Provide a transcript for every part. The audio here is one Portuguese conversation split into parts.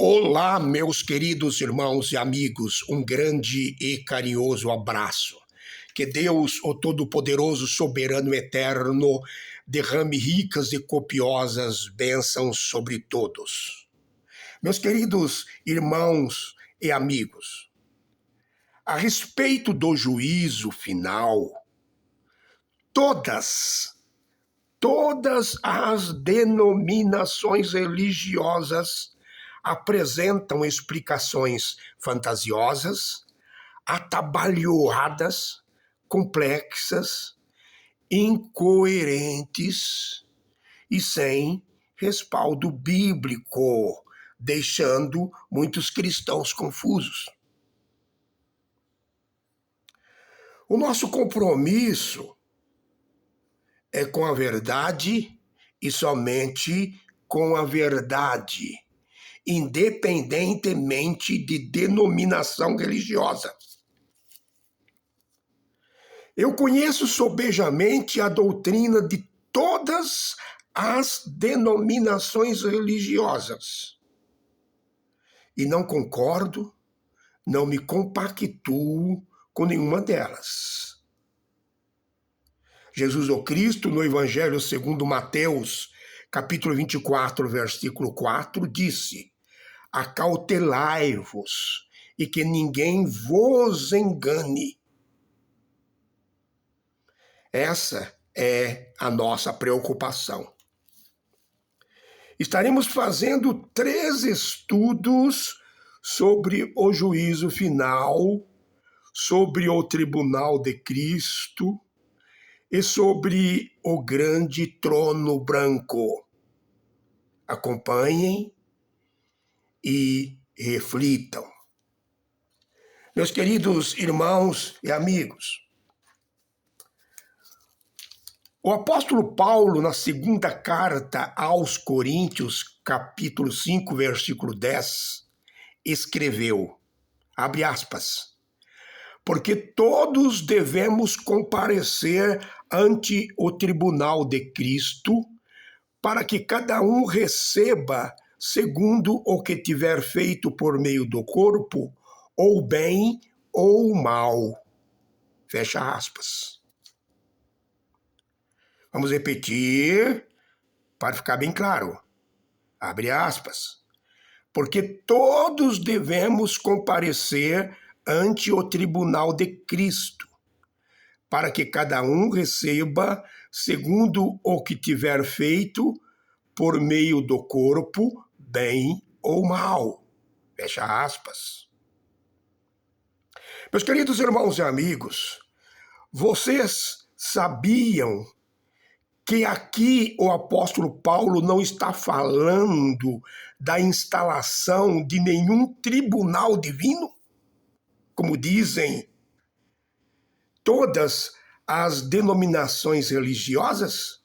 Olá, meus queridos irmãos e amigos, um grande e carinhoso abraço. Que Deus, o Todo-Poderoso, Soberano e Eterno, derrame ricas e copiosas bênçãos sobre todos. Meus queridos irmãos e amigos, a respeito do juízo final, todas as denominações religiosas apresentam explicações fantasiosas, atabalhoadas, complexas, incoerentes e sem respaldo bíblico, deixando muitos cristãos confusos. O nosso compromisso é com a verdade e somente com a verdade, independentemente de denominação religiosa. Eu conheço sobejamente a doutrina de todas as denominações religiosas e não concordo, não me compactuo com nenhuma delas. Jesus o Cristo, no Evangelho segundo Mateus, capítulo 24, versículo 4, disse: acautelai-vos e que ninguém vos engane. Essa é a nossa preocupação. Estaremos fazendo 3 estudos sobre o juízo final, sobre o tribunal de Cristo e sobre o grande trono branco. Acompanhem e reflitam. Meus queridos irmãos e amigos, o apóstolo Paulo, na segunda carta aos Coríntios, capítulo 5, versículo 10, escreveu, abre aspas, porque todos devemos comparecer ante o tribunal de Cristo, para que cada um receba segundo o que tiver feito por meio do corpo, ou bem ou mal. Fecha aspas. Vamos repetir para ficar bem claro. Abre aspas. Porque todos devemos comparecer ante o tribunal de Cristo, para que cada um receba segundo o que tiver feito por meio do corpo, bem ou mal. Fecha aspas. Meus queridos irmãos e amigos, vocês sabiam que aqui o apóstolo Paulo não está falando da instalação de nenhum tribunal divino? Como dizem todas as denominações religiosas?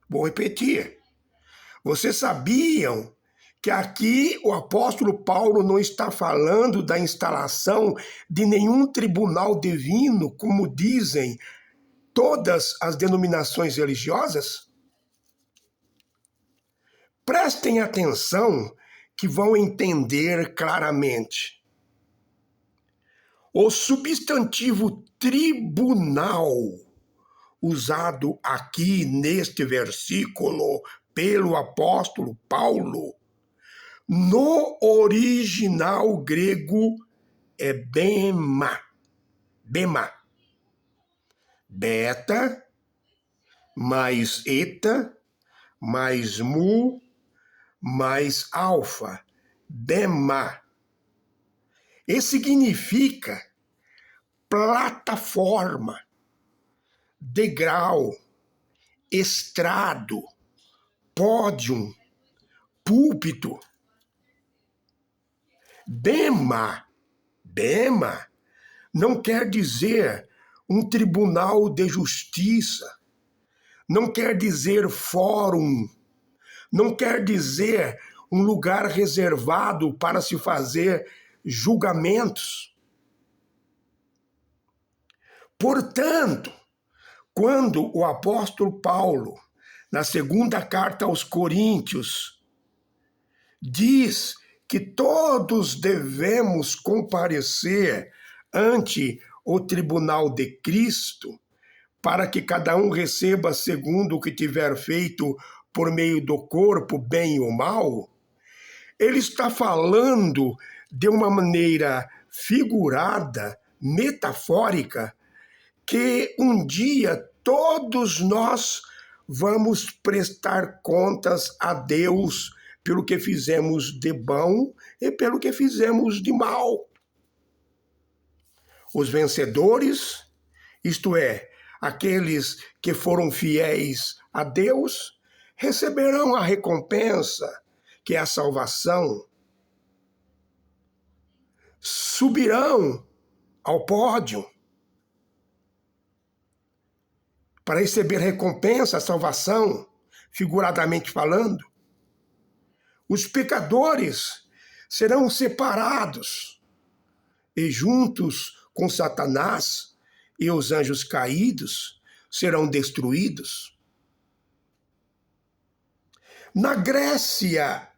Vou repetir. Vocês sabiam que aqui o apóstolo Paulo não está falando da instalação de nenhum tribunal divino, como dizem todas as denominações religiosas? Prestem atenção que vão entender claramente. O substantivo tribunal, usado aqui neste versículo pelo apóstolo Paulo, no original grego é bema. Bema. Beta, mais eta, mais mu, mais alfa. Bema. E significa plataforma, degrau, estrado, pódium, púlpito. Bema não quer dizer um tribunal de justiça, não quer dizer fórum, não quer dizer um lugar reservado para se fazer julgamentos. Portanto, quando o apóstolo Paulo, na segunda carta aos Coríntios, diz que todos devemos comparecer ante o tribunal de Cristo, para que cada um receba segundo o que tiver feito por meio do corpo, bem ou mal, ele está falando de uma maneira figurada, metafórica, que um dia todos nós vamos prestar contas a Deus pelo que fizemos de bom e pelo que fizemos de mal. Os vencedores, isto é, aqueles que foram fiéis a Deus, receberão a recompensa, que é a salvação. Subirão ao pódio para receber recompensa, a salvação, figuradamente falando. Os pecadores serão separados e juntos com Satanás e os anjos caídos serão destruídos. Na Grécia,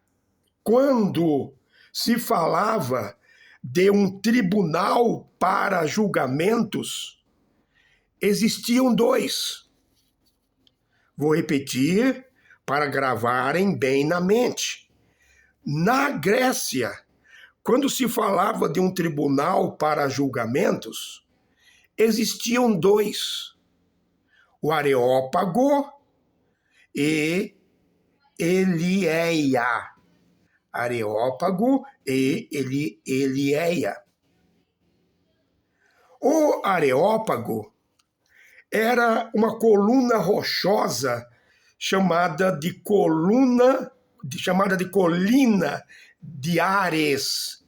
quando se falava de um tribunal para julgamentos, existiam dois. Vou repetir para gravarem bem na mente. Na Grécia, quando se falava de um tribunal para julgamentos, existiam dois: o Areópago e Elieia. Areópago e Elieia. O Areópago era uma coluna rochosa chamada de colina de Ares,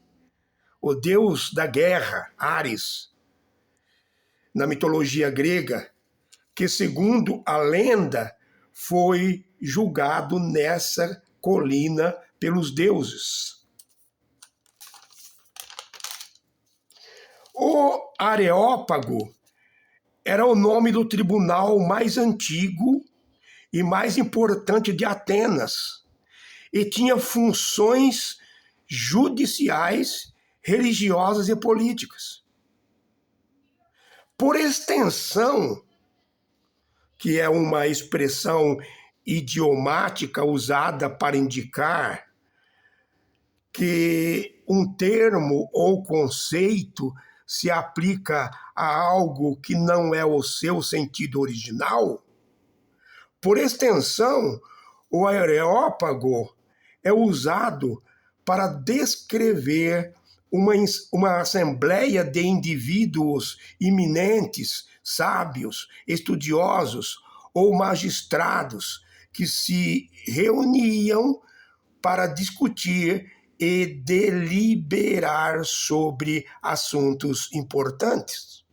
o deus da guerra, Ares, na mitologia grega, que, segundo a lenda, foi julgado nessa colina pelos deuses. O Areópago era o nome do tribunal mais antigo e mais importante de Atenas, e tinha funções judiciais, religiosas e políticas. Por extensão, que é uma expressão idiomática usada para indicar que um termo ou conceito se aplica a algo que não é o seu sentido original, por extensão, o Areópago é usado para descrever uma assembleia de indivíduos eminentes, sábios, estudiosos ou magistrados que se reuniam para discutir e deliberar sobre assuntos importantes.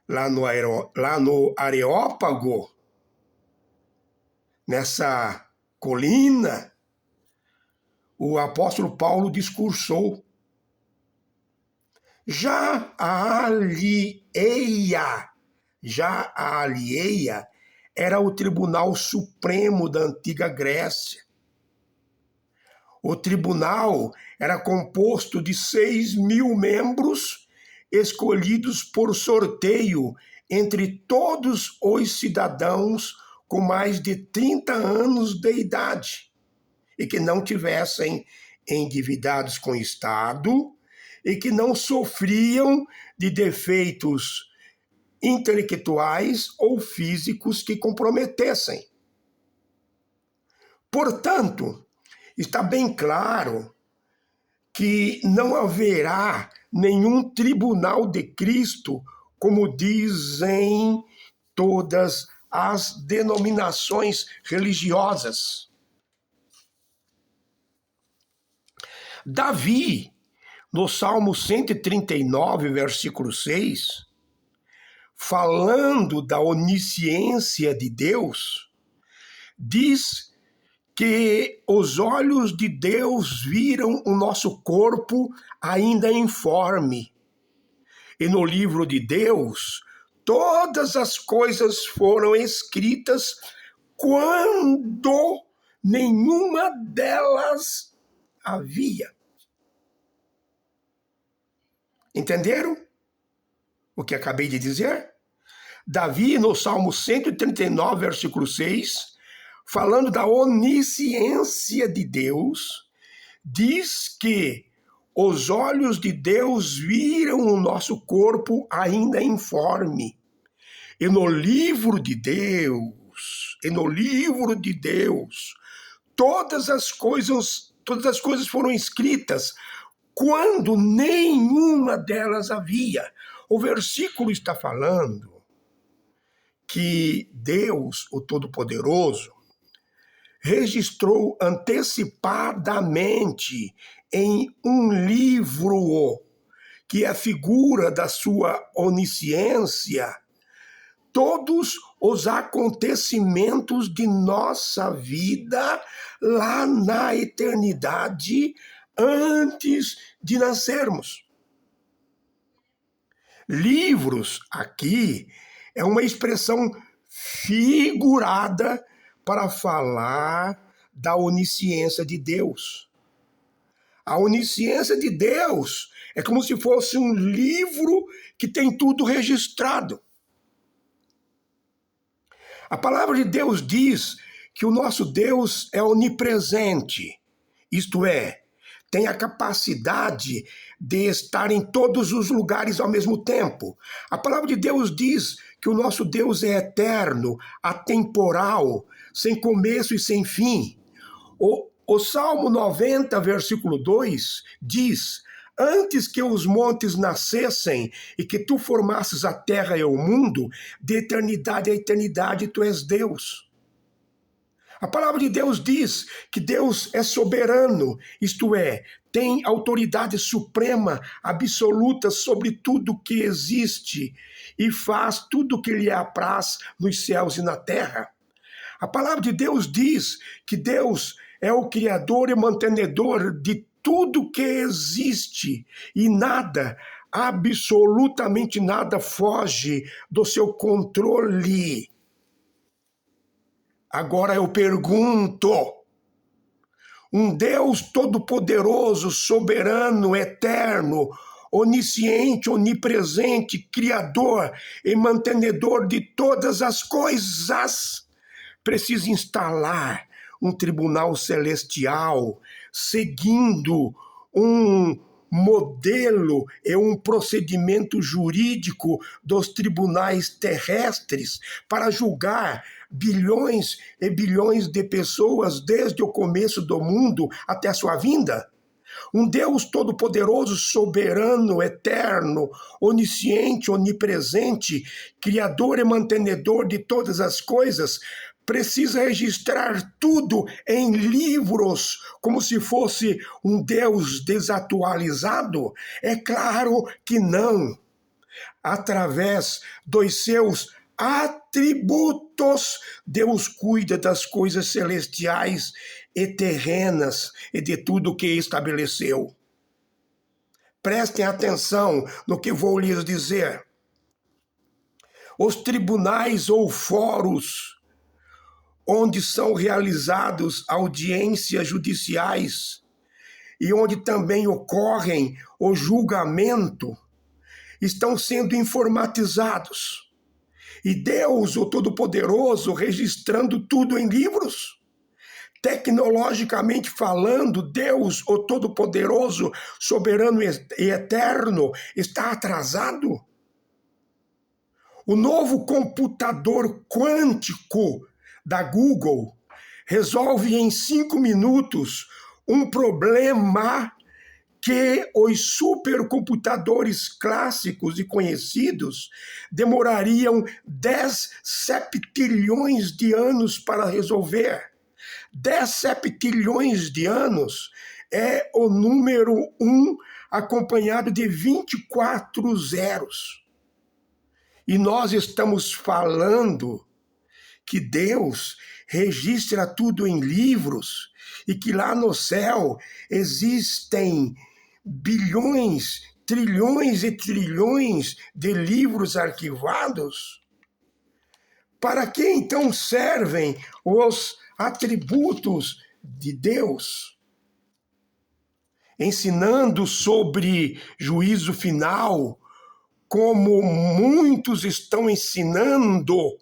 Lá no Areópago, nessa colina, o apóstolo Paulo discursou. Já a Alieia era o Tribunal Supremo da antiga Grécia. O tribunal era composto de 6.000 membros escolhidos por sorteio entre todos os cidadãos com mais de 30 anos de idade e que não tivessem endividados com o Estado e que não sofriam de defeitos intelectuais ou físicos que comprometessem. Portanto, está bem claro que não haverá nenhum tribunal de Cristo, como dizem todas as denominações religiosas. Davi, no Salmo 139, versículo 6, falando da onisciência de Deus, diz que os olhos de Deus viram o nosso corpo ainda informe. E no livro de Deus, todas as coisas foram escritas quando nenhuma delas havia. Entenderam o que acabei de dizer? Davi, no Salmo 139, versículo 6, falando da onisciência de Deus, diz que os olhos de Deus viram o nosso corpo ainda informe. E no livro de Deus, todas as coisas foram escritas quando nenhuma delas havia. O versículo está falando que Deus, o Todo-Poderoso, registrou antecipadamente em um livro, que é a figura da sua onisciência, todos os acontecimentos de nossa vida lá na eternidade, antes de nascermos. Livros, aqui, é uma expressão figurada para falar da onisciência de Deus. A onisciência de Deus é como se fosse um livro que tem tudo registrado. A palavra de Deus diz que o nosso Deus é onipresente, isto é, tem a capacidade de estar em todos os lugares ao mesmo tempo. A palavra de Deus diz que o nosso Deus é eterno, atemporal, sem começo e sem fim. O Salmo 90, versículo 2, diz: antes que os montes nascessem e que tu formasses a terra e o mundo, de eternidade a eternidade tu és Deus. A palavra de Deus diz que Deus é soberano, isto é, tem autoridade suprema, absoluta sobre tudo que existe e faz tudo o que lhe apraz nos céus e na terra. A palavra de Deus diz que Deus é o criador e mantenedor de tudo que existe e nada, absolutamente nada, foge do seu controle. Agora eu pergunto, um Deus todo-poderoso, soberano, eterno, onisciente, onipresente, criador e mantenedor de todas as coisas, precisa instalar um tribunal celestial, seguindo um modelo e um procedimento jurídico dos tribunais terrestres para julgar bilhões e bilhões de pessoas desde o começo do mundo até a sua vinda? Um Deus todo-poderoso, soberano, eterno, onisciente, onipresente, criador e mantenedor de todas as coisas, precisa registrar tudo em livros, como se fosse um Deus desatualizado? É claro que não. Através dos seus atributos, Deus cuida das coisas celestiais e terrenas e de tudo que estabeleceu. Prestem atenção no que vou lhes dizer. Os tribunais ou fóruns onde são realizados audiências judiciais e onde também ocorrem o julgamento, estão sendo informatizados. E Deus, o Todo-Poderoso, registrando tudo em livros. Tecnologicamente falando, Deus, o Todo-Poderoso, soberano e eterno, está atrasado. O novo computador quântico da Google resolve em 5 minutos um problema que os supercomputadores clássicos e conhecidos demorariam 10 septilhões de anos para resolver. 10 septilhões de anos é o número 1 acompanhado de 24 zeros. E nós estamos falando que Deus registra tudo em livros e que lá no céu existem bilhões, trilhões e trilhões de livros arquivados? Para que então servem os atributos de Deus, ensinando sobre juízo final, como muitos estão ensinando,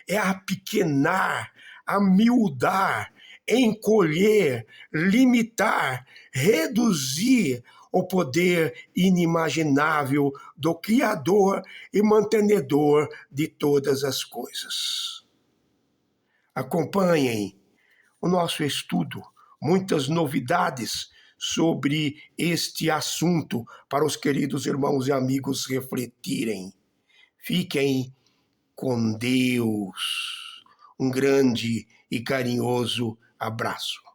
é apequenar, amiudar, encolher, limitar, reduzir o poder inimaginável do Criador e mantenedor de todas as coisas. Acompanhem o nosso estudo, muitas novidades sobre este assunto para os queridos irmãos e amigos refletirem. Fiquem com Deus. Um grande e carinhoso abraço.